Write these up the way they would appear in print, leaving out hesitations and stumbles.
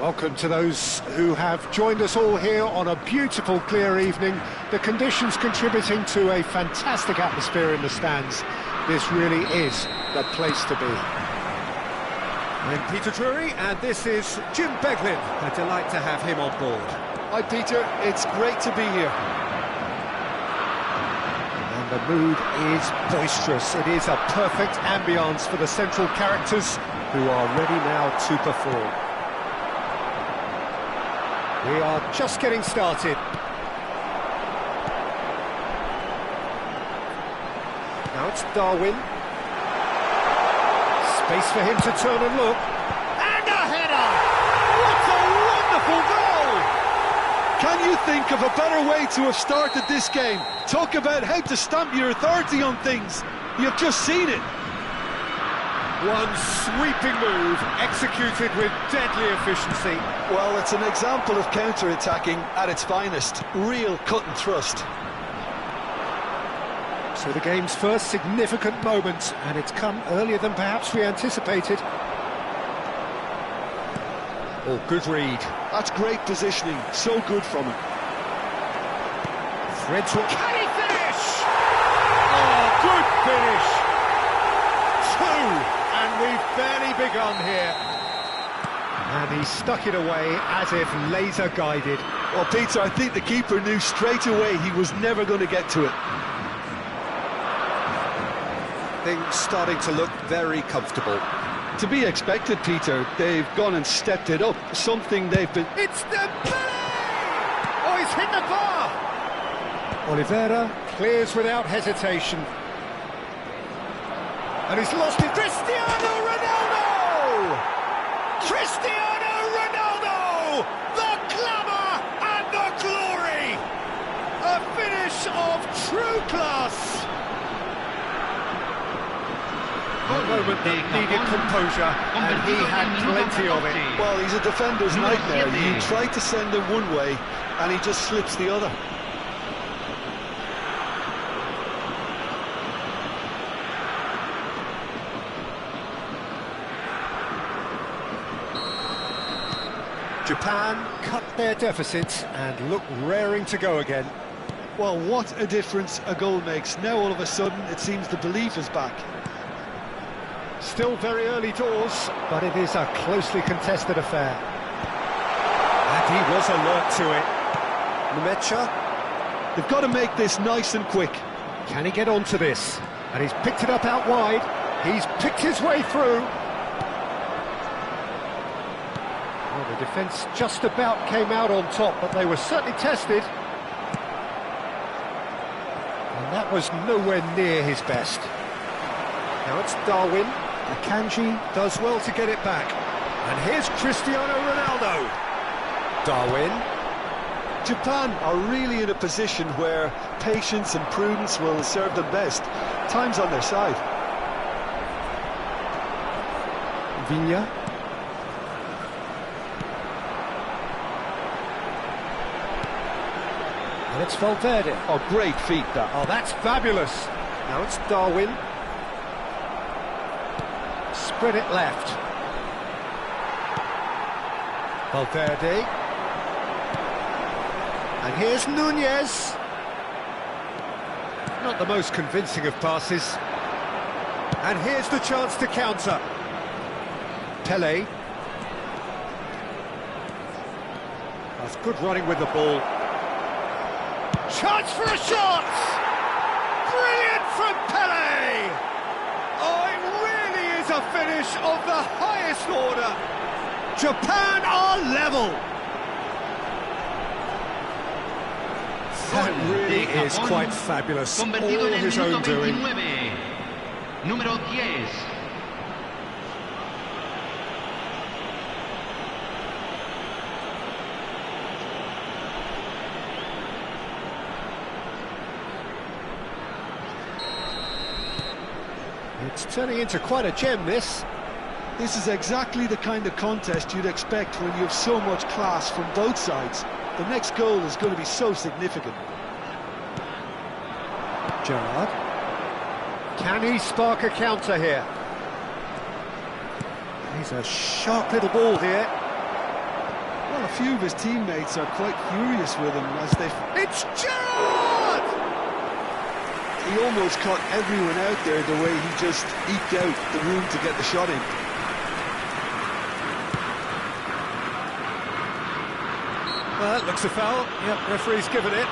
Welcome to those who have joined us all here on a beautiful, clear evening. The conditions contributing to a fantastic atmosphere in the stands. This really is the place to be. I'm Peter Drury, and this is Jim Beglin. A delight to have him on board. Hi Peter, it's great to be here. And the mood is boisterous. It is a perfect ambience for the central characters who are ready now to perform. We are just getting started. Now it's Darwin. Space for him to turn and look. And a header! What a wonderful goal! Can you think of a better way to have started this game? Talk about how to stamp your authority on things. You've just seen it. One sweeping move, executed with deadly efficiency. Well, it's an example of counter-attacking at its finest. Real cut and thrust. So the game's first significant moment, and it's come earlier than perhaps we anticipated. Oh, good read. That's great positioning. So good from him. Threads will... Can he finish? Oh, good finish. Two. And we've barely begun here. And he stuck it away as if laser-guided. Well, Peter, I think the keeper knew straight away he was never going to get to it. Things starting to look very comfortable. To be expected, Peter. They've gone and stepped it up. Something they've been... It's the belly! Oh, he's hit the bar! Oliveira clears without hesitation. And he's lost it. Cristiano Ronaldo! Cristiano Ronaldo! The glamour and the glory! A finish of true class! A moment that needed composure, and he had plenty of it. Well, he's a defender's nightmare. You try to send him one way, and he just slips the other. Japan cut their deficit and look raring to go again. Well, what a difference a goal makes. Now all of a sudden it seems the belief is back. Still very early doors, but it is a closely contested affair. And he was alert to it. Nemecha. They've got to make this nice and quick. Can he get onto this? And he's picked it up out wide. He's picked his way through. Well, the defence just about came out on top, but they were certainly tested. And that was nowhere near his best. Now it's Darwin. Akanji does well to get it back. And here's Cristiano Ronaldo. Darwin. Japan are really in a position where patience and prudence will serve them best. Time's on their side. Resenha. And it's Valverde. Oh, great feat that. Oh, that's fabulous. Now it's Darwin. Spread it left. Valverde. And here's Nunez. Not the most convincing of passes. And here's the chance to counter. Pele. That's good running with the ball. Chance for a shot! Brilliant from Pele! Oh, it really is a finish of the highest order. Japan are level. That really is quite fabulous. All his own doing. Número 10. It's turning into quite a gem, this. This is exactly the kind of contest you'd expect when you have so much class from both sides. The next goal is going to be so significant. Gerrard. Can he spark a counter here? He's a sharp little ball here. Well, a few of his teammates are quite furious with him as they... It's Gerrard! He almost caught everyone out there the way he just eked out the room to get the shot in. Well, that looks a foul. Yep, referee's given it.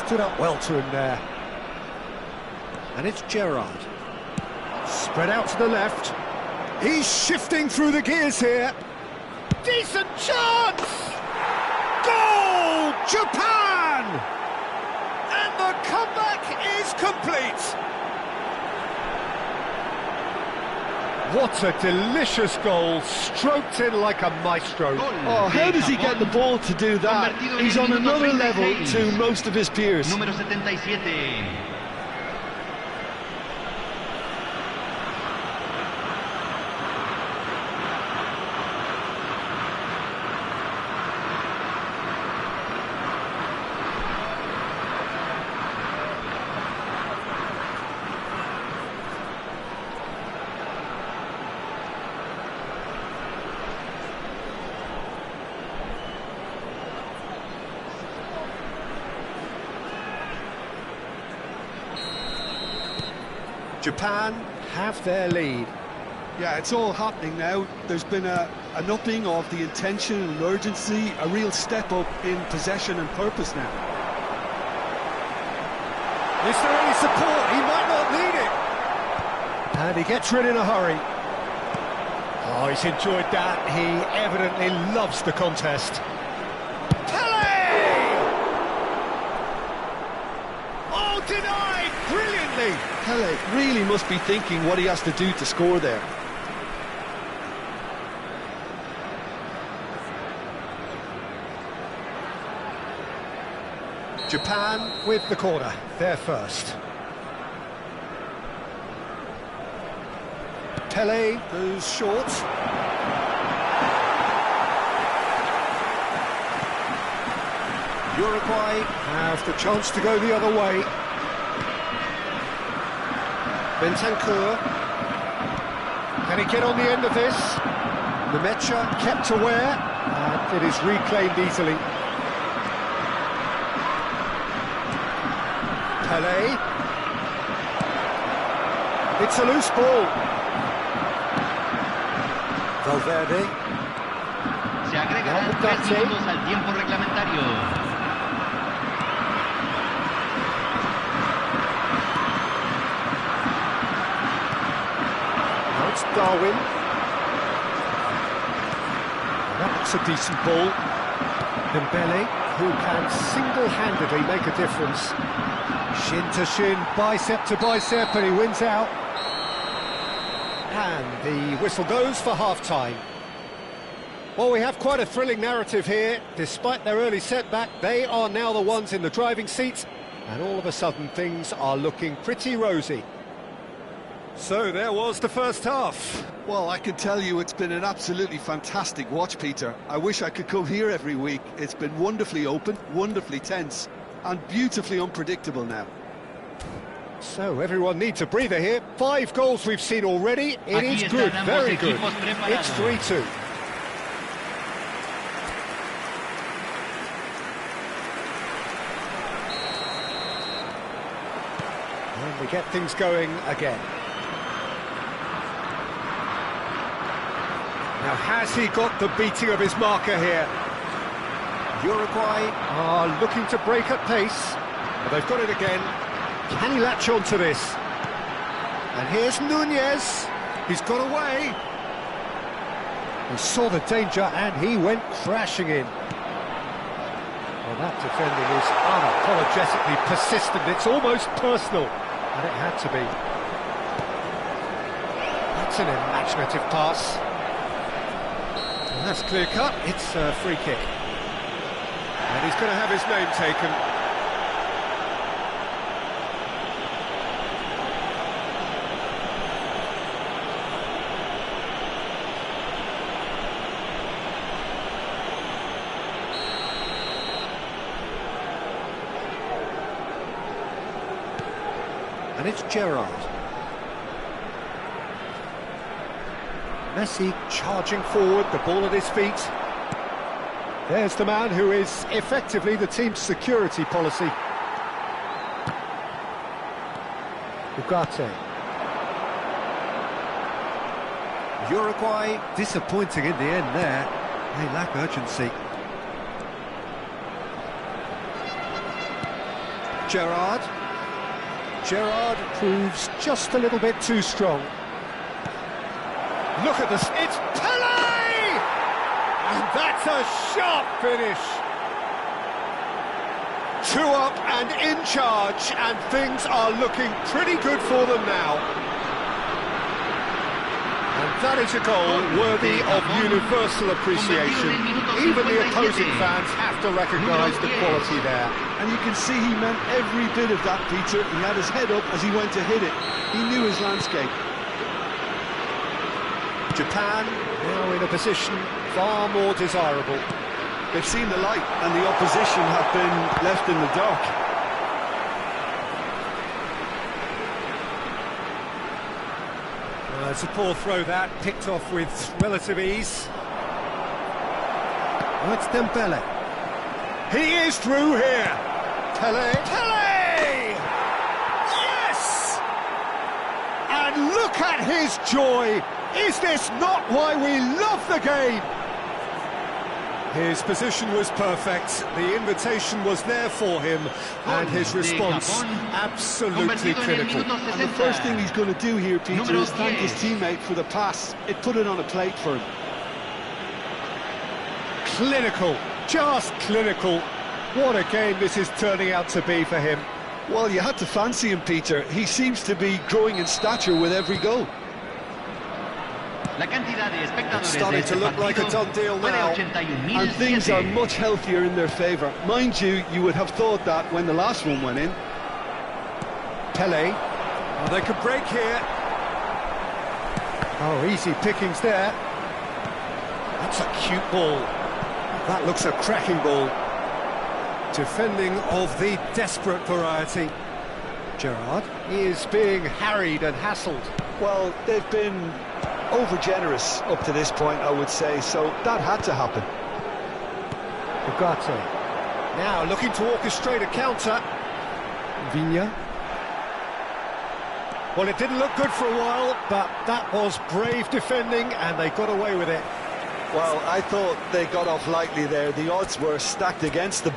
Stood up well to him there. And it's Gerrard. Spread out to the left. He's shifting through the gears here. Decent chance! Goal! Japan! And the comeback is complete. What a delicious goal, stroked in like a maestro. Oh, how does he get the ball to do that? He's on another level to most of his peers. Número 77. Japan have their lead. Yeah, it's all happening now. There's been an upping of the intention and urgency, a real step up in possession and purpose now. Is there any support? He might not need it. And he gets rid in a hurry. Oh, he's enjoyed that. He evidently loves the contest. Oh, denied brilliantly. Pele really must be thinking what he has to do to score there. Japan with the corner, they're first. Pele goes short. Uruguay have the chance to go the other way. Bentancur. Can he get on the end of this? Nemecha kept aware, and it is reclaimed easily. Pele. It's a loose ball. Valverde. Se agregarán 3 minutos al tiempo reglamentario. Darwin. That looks a decent ball. Dembele, who can single-handedly make a difference. Shin to shin, bicep to bicep, and he wins out. And the whistle goes for half-time. Well, we have quite a thrilling narrative here. Despite their early setback, they are now the ones in the driving seat, and all of a sudden things are looking pretty rosy. So there was the first half. Well, I can tell you it's been an absolutely fantastic watch, Peter. I wish I could come here every week. It's been wonderfully open, wonderfully tense, and beautifully unpredictable now. So everyone needs a breather here. 5 goals we've seen already. It is good, very good. It's 3-2. And we get things going again. Now, has he got the beating of his marker here? Uruguay are looking to break at pace, but they've got it again. Can he latch on to this? And here's Nunez. He's got away. He saw the danger and he went crashing in. Well, that defending is unapologetically persistent. It's almost personal, and it had to be. That's an imaginative pass. And that's clear-cut. It's a free kick. And he's going to have his name taken. And it's Gerrard. Messi charging forward, the ball at his feet. There's the man who is effectively the team's security policy. Ugarte. Uruguay disappointing in the end there. They lack urgency. Gerrard. Gerrard proves just a little bit too strong. Look at this, it's Pelé! And that's a sharp finish. 2 up and in charge, and things are looking pretty good for them now. And that is a goal worthy of universal appreciation. Even the opposing fans have to recognise the quality there. And you can see he meant every bit of that, Peter. He had his head up as he went to hit it. He knew his landscape. Japan now in a position far more desirable. They've seen the light and the opposition have been left in the dark. It's a poor throw that, picked off with relative ease. Oh, it's Dembele. He is through here. Pelé. Pelé! Yes! And look at his joy. Is this not why we love the game? His position was perfect, the invitation was there for him, and his response absolutely clinical. And the first thing he's going to do here, Peter, is thank his teammate for the pass. It put it on a plate for him. Clinical, just clinical. What a game this is turning out to be for him. Well, you had to fancy him, Peter. He seems to be growing in stature with every goal. It's starting to look like a done deal now. And things are much healthier in their favour. Mind you, you would have thought that when the last one went in. Pelé. Oh, they could break here. Oh, easy pickings there. That's a cute ball. That looks a cracking ball. Defending of the desperate variety. Gerrard is being harried and hassled. Well, they've been over-generous up to this point, I would say, so that had to happen. Ugarte. Now looking to orchestrate a counter. Resenha. Well, it didn't look good for a while, but that was brave defending, and they got away with it. Well, I thought they got off lightly there. The odds were stacked against them.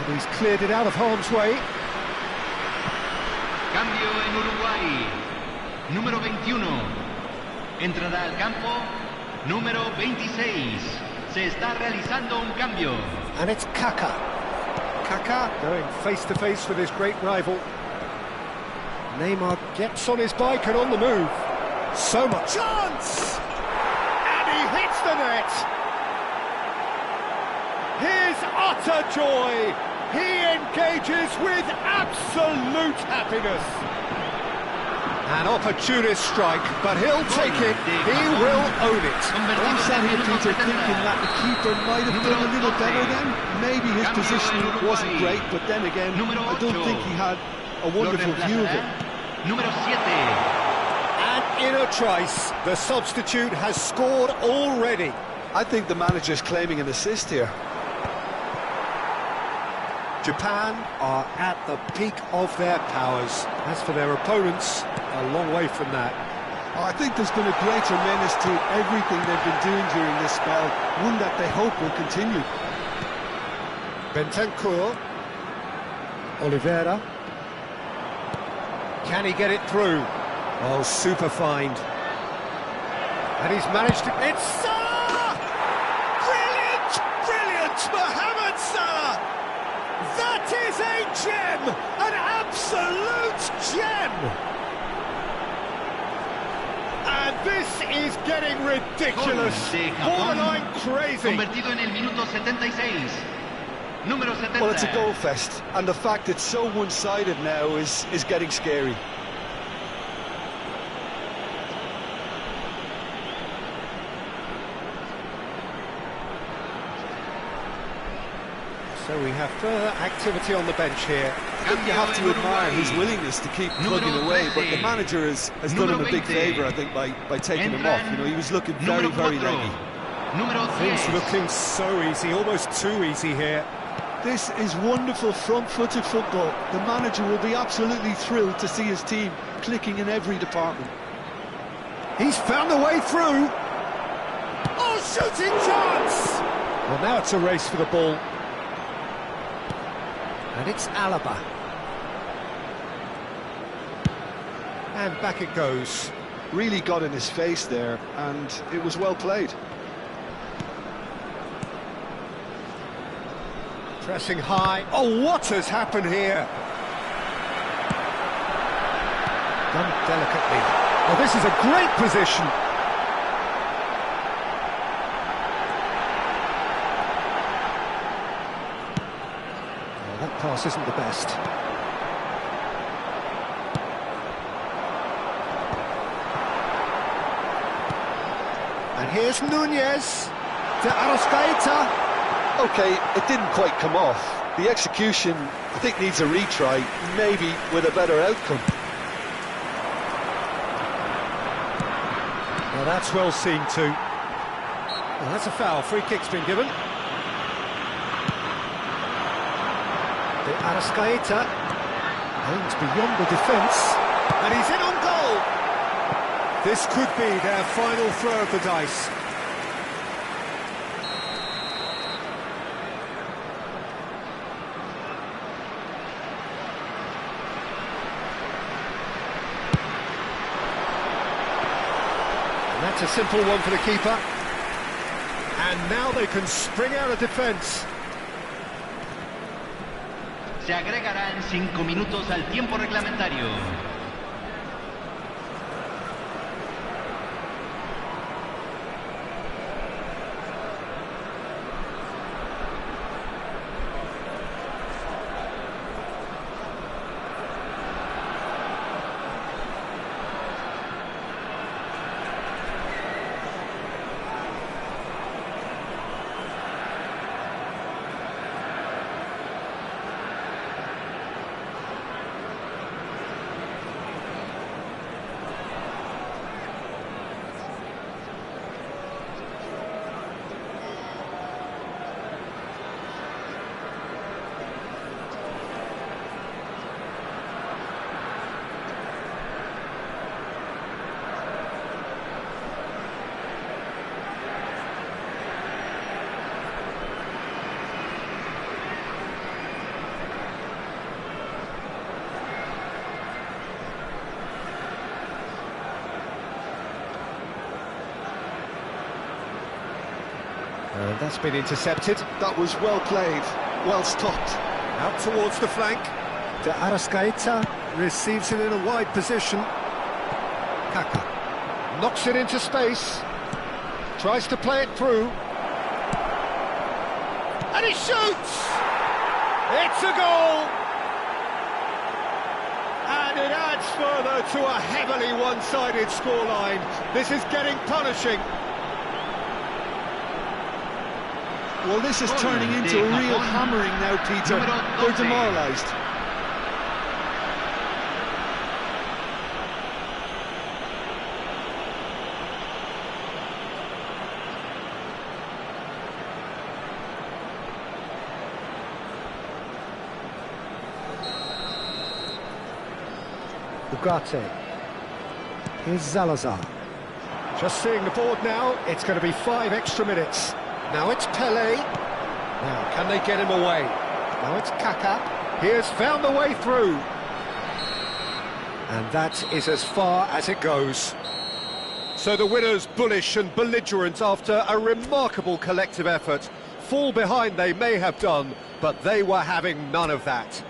And he's cleared it out of harm's way. Cambio en Uruguay. Número 21. Entrará al campo. Número 26. Se está realizando un cambio. And it's Kaka. Kaka going face-to-face with his great rival. Neymar gets on his bike and on the move. So much chance! And he hits the net! His utter joy! He engages with absolute happiness! An opportunist strike, but he'll take it, he will own it. I'm sat here, Peter, thinking that the keeper might have done a little better then. Maybe his positioning wasn't great, but then again, I don't think he had a wonderful view of it. Número 7. And in a trice, the substitute has scored already. I think the manager's claiming an assist here. Japan are at the peak of their powers. As for their opponents, a long way from that. I think there's been a greater menace to everything they've been doing during this spell, one that they hope will continue. Bentancur. Oliveira. Can he get it through? Oh, super find. And he's managed to... It's Salah! Brilliant! Brilliant! Mohamed Salah! That is a gem! An absolute gem! And this is getting ridiculous. Borderline crazy. Convertido en el minuto 76. Número 70. Well, it's a goal fest, and the fact it's so one-sided now is getting scary. So we have further activity on the bench here. I think you have to admire his willingness to keep plugging away, but the manager has done him a big favour, I think, by taking him off. You know, he was looking very, very leggy. Things looking so easy, almost too easy here. This is wonderful front-footed football. The manager will be absolutely thrilled to see his team clicking in every department. He's found a way through. Oh, shooting chance! Well, now it's a race for the ball. And it's Alaba. And back it goes. Really got in his face there, and it was well played. Pressing high. Oh, what has happened here? Done delicately. Oh, this is a great position. Oh, that pass isn't the best. And here's Nunez to Arrascaeta. Okay, it didn't quite come off. The execution, I think, needs a retry, maybe with a better outcome. Well, that's well seen too. Well, that's a foul. Free kick's been given. The Arrascaeta aims beyond the defence, and he's in on goal. This could be their final throw of the dice. That's a simple one for the keeper. And now they can spring out of defence. Se agregarán 5 minutos al tiempo reglamentario. That's been intercepted. That was well played, well stopped. Out towards the flank. De Arrascaeta receives it in a wide position. Kaka knocks it into space. Tries to play it through. And he shoots! It's a goal! And it adds further to a heavily one-sided scoreline. This is getting punishing. Well, this is turning into a real hammering now, Peter. They're demoralised. Ugarte. Here's Salazar. Just seeing the board now, it's going to be 5 extra minutes. Now it's Pelé. Now, can they get him away? Now it's Kaka. He has found the way through. And that is as far as it goes. So the winners bullish and belligerent after a remarkable collective effort. Fall behind they may have done, but they were having none of that.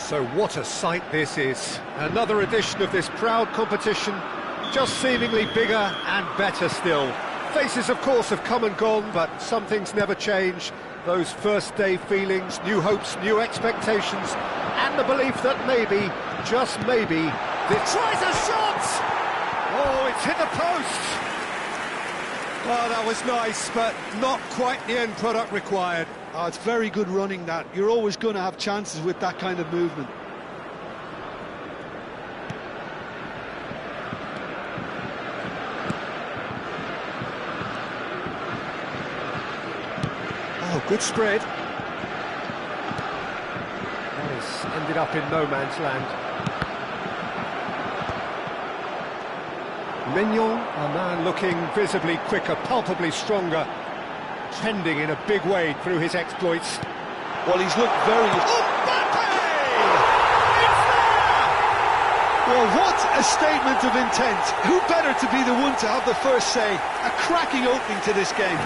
So what a sight this is. Another edition of this proud competition, just seemingly bigger and better still. Faces, of course, have come and gone, but some things never change. Those first day feelings, new hopes, new expectations, and the belief that maybe, just maybe, tries a shot! Oh, it's hit the post! Oh, that was nice, but not quite the end product required. Oh, it's very good running, that. You're always going to have chances with that kind of movement. Oh, good spread. That has ended up in no man's land. Mignon, a man looking visibly quicker, palpably stronger, trending in a big way through his exploits. Well, he's looked very... Well, what a statement of intent. Who better to be the one to have the first say? A cracking opening to this game.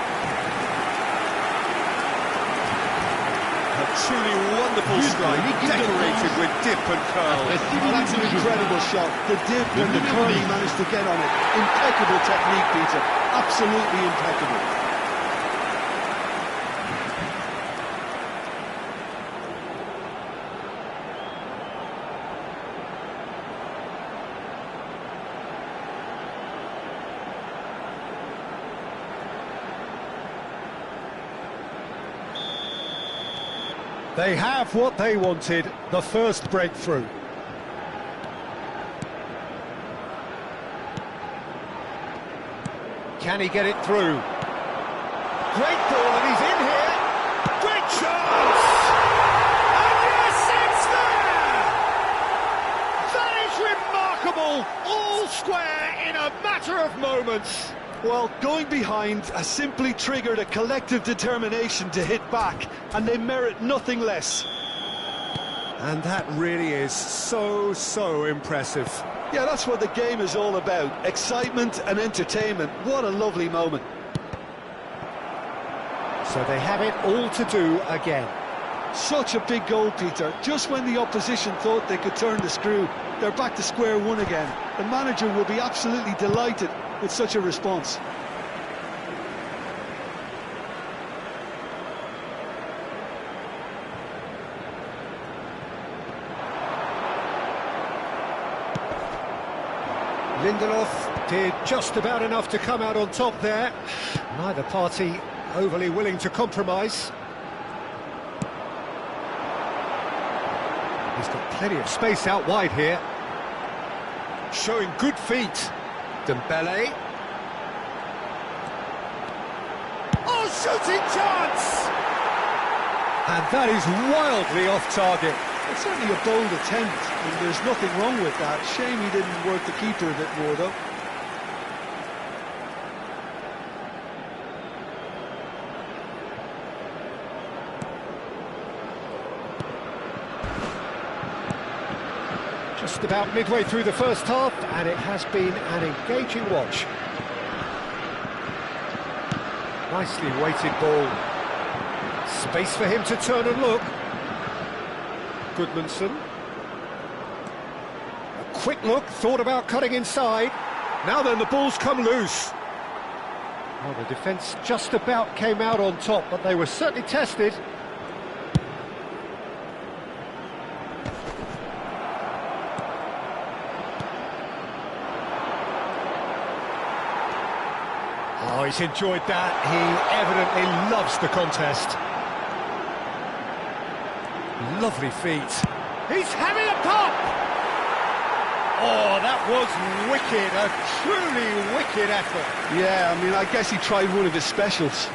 A truly wonderful strike, decorated with dip and curl. Oh, that's an incredible shot. The dip and the curl he managed to get on it. Impeccable technique, Peter. Absolutely impeccable. They have what they wanted, the first breakthrough. Can he get it through? Great ball, and he's in here. Great chance! And yes, it's there! That is remarkable! All square in a matter of moments. Well, going behind has simply triggered a collective determination to hit back, and they merit nothing less. And that really is so impressive. Yeah, that's what the game is all about. Excitement and entertainment. What a lovely moment. So they have it all to do again. Such a big goal, Peter. Just when the opposition thought they could turn the screw, they're back to square one again. The manager will be absolutely delighted with such a response. Lindelof did just about enough to come out on top there. Neither party overly willing to compromise. He's got plenty of space out wide here. Showing good feet. Dembele. Oh, shooting chance! And that is wildly off target. It's certainly a bold attempt, and there's nothing wrong with that. Shame he didn't work the keeper a bit more, though. Just about midway through the first half, and it has been an engaging watch. Nicely weighted ball. Space for him to turn and look. Goodmanson. A quick look, thought about cutting inside. Now then, the ball's come loose. Well, the defence just about came out on top, but they were certainly tested. Oh, he's enjoyed that. He evidently loves the contest. Lovely feet. He's having a pop! Oh, that was wicked. A truly wicked effort. Yeah, I mean, I guess he tried one of his specials.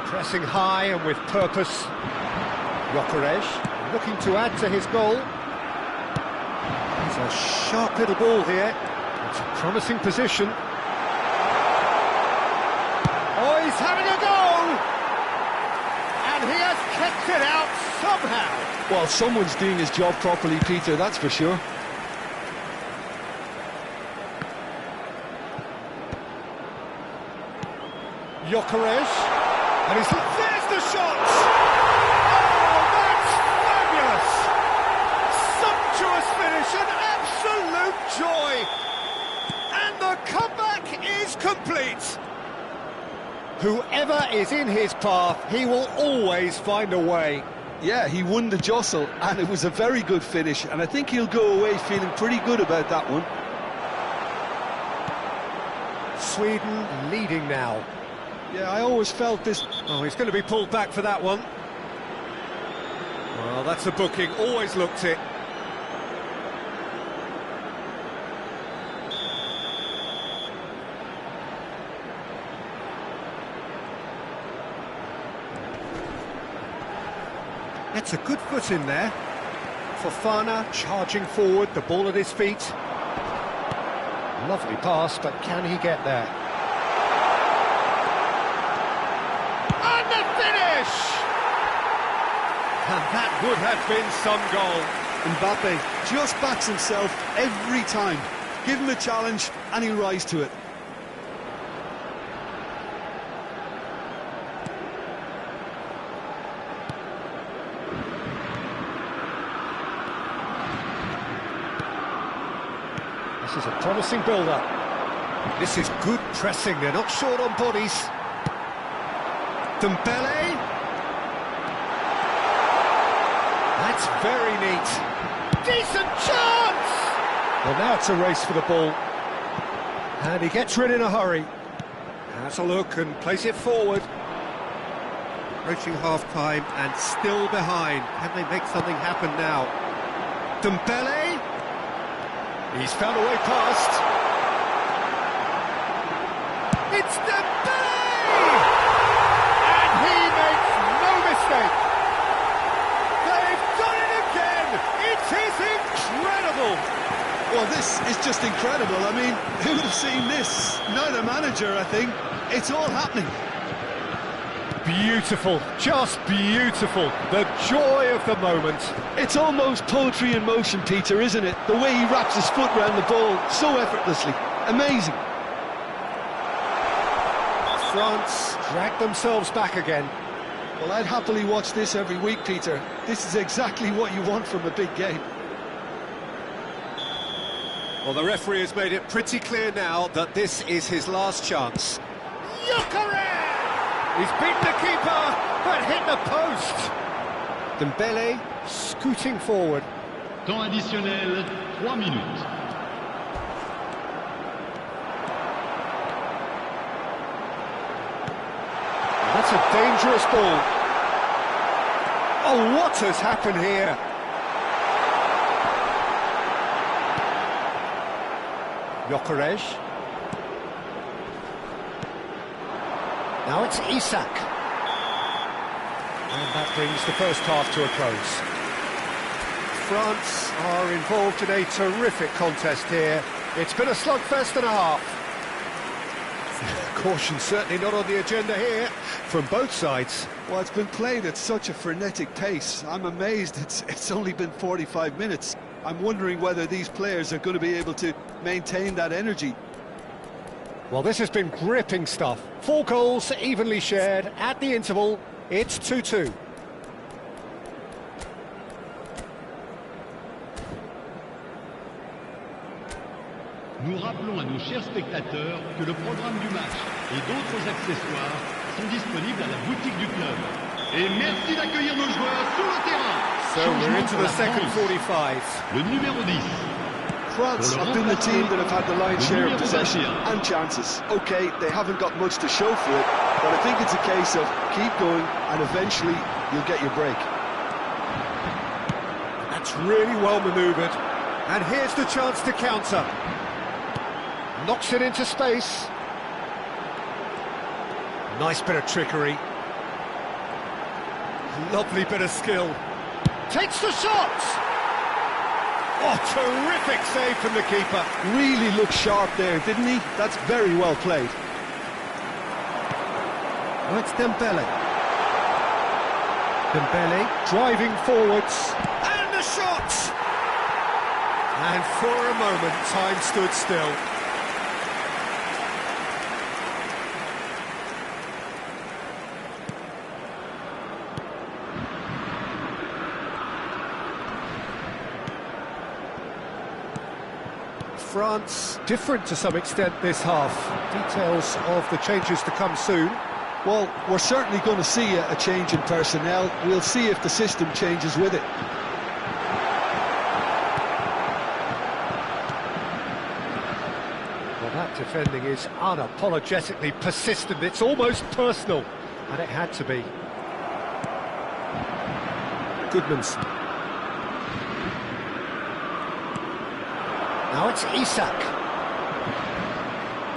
Pressing high and with purpose. Gyökeres looking to add to his goal. It's a sharp little ball here. It's a promising position. Oh, he's having a go! And he has kept it out somehow. Well, someone's doing his job properly, Peter, that's for sure. Gyökeres, and there's the shot! Oh, that's fabulous! Sumptuous finish, an absolute joy! And the comeback is complete! Whoever is in his path, he will always find a way. Yeah, he won the jostle, and it was a very good finish, and I think he'll go away feeling pretty good about that one. Sweden leading now. Yeah, I always felt this... Oh, he's going to be pulled back for that one. Well, that's a booking, always looked it. Gets a good foot in there. Fofana charging forward, the ball at his feet. Lovely pass, but can he get there? And the finish! And that would have been some goal. Mbappe just backs himself every time. Give him a challenge and he'll rise to it. This is a promising build-up. This is good pressing, they're not short on bodies. Dembele. That's very neat. Decent chance! Well, now it's a race for the ball. And he gets rid in a hurry. Has a look and plays it forward. Approaching half-time and still behind. Can they make something happen now? Dembele. He's found a way past. It's Dembele! And he makes no mistake. They've done it again! It is incredible! Well, this is just incredible. I mean, who would have seen this? Not a manager, I think. It's all happening. Beautiful, just beautiful. The joy of the moment. It's almost poetry in motion, Peter, isn't it? The way he wraps his foot around the ball so effortlessly. Amazing. France drag themselves back again. Well, I'd happily watch this every week, Peter. This is exactly what you want from a big game. Well, the referee has made it pretty clear now that this is his last chance. Gyökeres! He's beaten the keeper, but hit the post. Dembele scooting forward. Temps additionnel, 3 minutes. That's a dangerous ball. Oh, what has happened here? Gyökeres. Now it's Isak. And that brings the first half to a close. France are involved in a terrific contest here. It's been a slugfest and a half. Caution certainly not on the agenda here from both sides. Well, it's been played at such a frenetic pace. I'm amazed it's only been 45 minutes. I'm wondering whether these players are going to be able to maintain that energy. Well, this has been gripping stuff. 4 goals evenly shared. At the interval, it's 2-2. Nous rappelons à nos chers spectateurs que le programme du match et d'autres accessoires sont disponibles à la boutique du club. Et merci d'accueillir nos joueurs sur le terrain. So we're into the second 45. Le numéro 10. France have been the team that have had the lion's share of possession and chances. OK, they haven't got much to show for it, but I think it's a case of keep going and eventually you'll get your break. That's really well manoeuvred. And here's the chance to counter. Knocks it into space. Nice bit of trickery. Lovely bit of skill. Takes the shot! Oh, terrific save from the keeper. Really looked sharp there, didn't he? That's very well played. Now it's Dembele. Dembele driving forwards, and the shot! And for a moment, time stood still. France different to some extent this half. Details of the changes to come soon. Well, we're certainly going to see a change in personnel. We'll see if the system changes with it. Well, that defending is unapologetically persistent. It's almost personal, and it had to be. Goodmanson. Now it's Isak.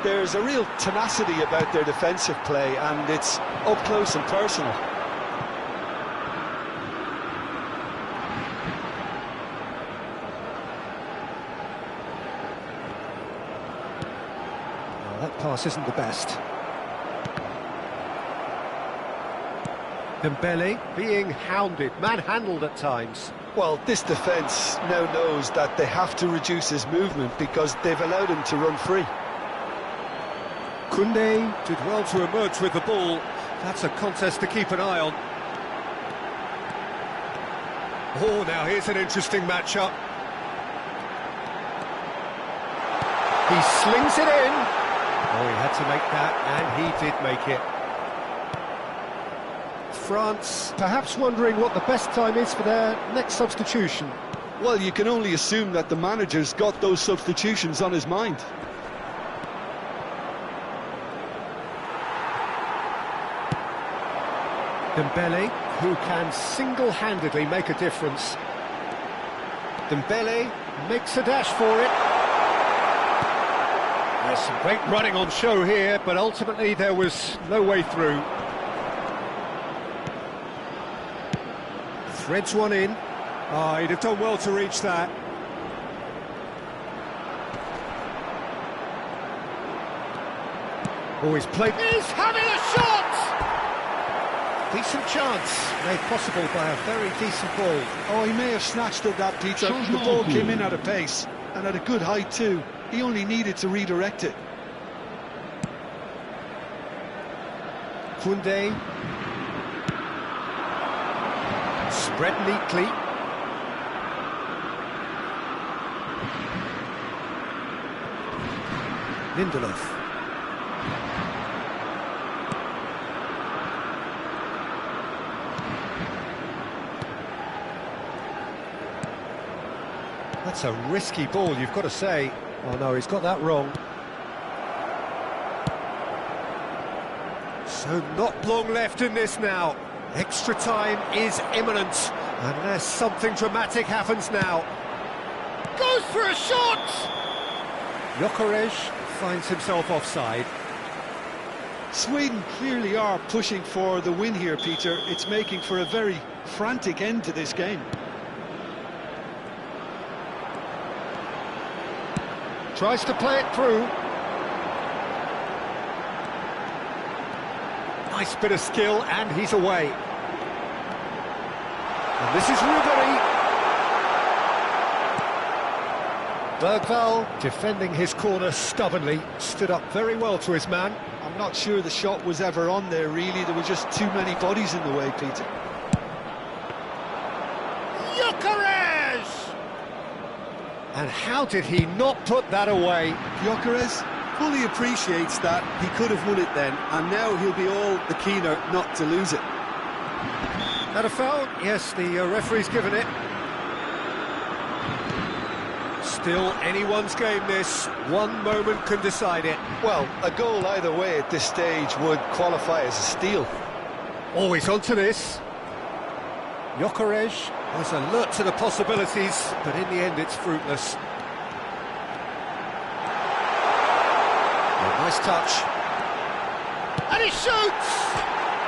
There's a real tenacity about their defensive play, and it's up close and personal. Well, that pass isn't the best. Dembele being hounded, manhandled at times. Well, this defence now knows that they have to reduce his movement because they've allowed him to run free. Koundé did well to emerge with the ball. That's a contest to keep an eye on. Oh, now here's an interesting matchup. He slings it in. Oh, he had to make that, and he did make it. France perhaps wondering what the best time is for their next substitution. Well, you can only assume that the manager's got those substitutions on his mind. Dembele, who can single-handedly make a difference. Dembele makes a dash for it. There's some great running on show here, but ultimately there was no way through. Threads one in. Oh, he'd have done well to reach that. Oh, he's played. He's having a shot! Decent chance, made possible by a very decent ball. Oh, he may have snatched at that, Peter. The ball came in at a pace, and at a good height too. He only needed to redirect it. Koundé. Spread neatly. Lindelof. That's a risky ball, you've got to say. Oh no, he's got that wrong. So not long left in this now. Extra time is imminent, unless something dramatic happens now. Goes for a shot! Gyökeres finds himself offside. Sweden clearly are pushing for the win here, Peter. It's making for a very frantic end to this game. Tries to play it through. Nice bit of skill, and he's away. And this is Ribery. Bergvall, defending his corner stubbornly, stood up very well to his man. I'm not sure the shot was ever on there, really. There were just too many bodies in the way, Peter. Gyökeres! And how did he not put that away? Gyökeres fully appreciates that he could have won it then, and now he'll be all the keener not to lose it. That a foul? Yes, the referee's given it. Still anyone's game this. One moment can decide it. Well, a goal either way at this stage would qualify as a steal. Always onto this. Gyökeres was alert to the possibilities, but in the end it's fruitless. Oh, nice touch. And he shoots!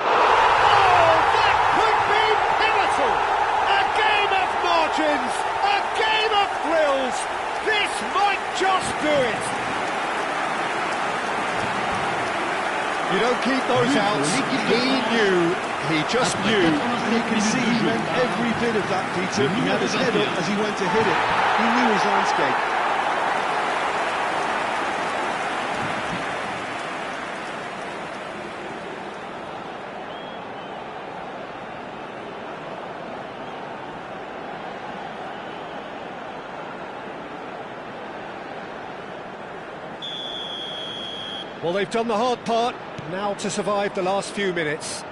Oh, that could be pivotal! A game of margins! A game of thrills! This might just do it! You don't keep those out. He knew he just knew. You can see he meant every bit of that, Peter. He had his head up as he went to hit it. He knew his landscape. Well, they've done the hard part, now to survive the last few minutes.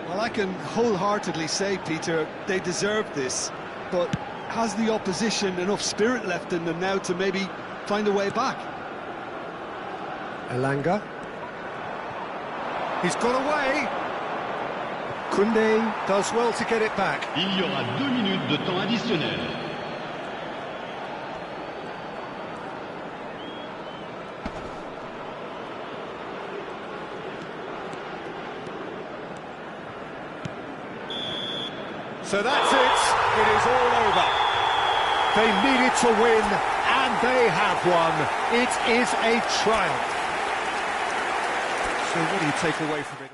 Well, I can wholeheartedly say, Peter, they deserve this, but has the opposition enough spirit left in them now to maybe find a way back? Elanga. He's got away. Koundé does well to get it back. Il y aura 2 minutes de temps additionnel. So that's it. It is all over. They needed to win, and they have won. It is a triumph. So what do you take away from it?